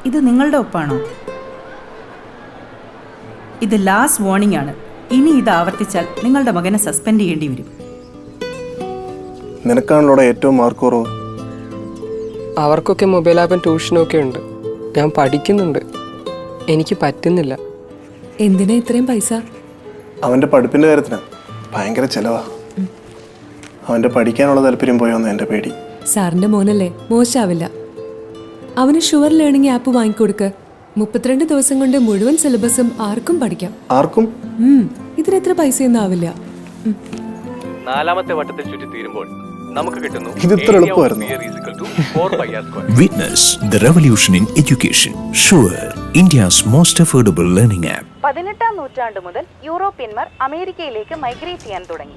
ഇത് നിങ്ങളുടെ ഒപ്പാണോ? ഇത് ലാസ്റ്റ് വാർണിംഗ് ആണ്. ഇനി ഇത് ആവർത്തിച്ചാൽ നിങ്ങളുടെ മകനെ സസ്പെൻഡ് ചെയ്യേണ്ടി വരും. നിനക്കാണല്ലോ ഏറ്റവും മാർക്ക് കുറവ്. അവർക്കൊക്കെ മൊബൈൽ ആപ്പും ട്യൂഷനും ഒക്കെ ഉണ്ട്. ഞാൻ പഠിക്കുന്നുണ്ട്, എനിക്ക് പറ്റുന്നില്ല. എന്തിനാ ഇത്രയും പൈസ? അവൻ്റെ പഠിപ്പിൻ്റെ കാര്യത്തിന് ഭയങ്കര ചിലവാ. അവൻ്റെ പഠിക്കാനുള്ള താല്പര്യം പോയോന്ന് എൻ്റെ പേടി. സാറിന്റെ മോനല്ലേ, മോശാവില്ല. അവന് ഷുവർ ലേണിംഗ് ആപ്പ് വാങ്ങിക്കൊടുക്ക്. 32 ദിവസം കൊണ്ട് മുഴുവൻ സിലബസും ആർക്കും പഠിക്കാം. ആർക്കും? ഇതിനെത്ര പൈസയൊന്നും ആവില്ല. 4ാമത്തെ വട്ടത്തിൽ ചുറ്റി തീരുമ്പോൾ നമുക്ക് കിട്ടുന്നു ഇത് ഇത്ര എളുപ്പമായിരുന്നു. Witness the revolution in education. Sure, India's most affordable learning app. 18ാം നൂറ്റാണ്ട് മുതൽ യൂറോപ്യന്മാർ അമേരിക്കയിലേക്ക് മൈഗ്രേറ്റ് ചെയ്യാൻ തുടങ്ങി.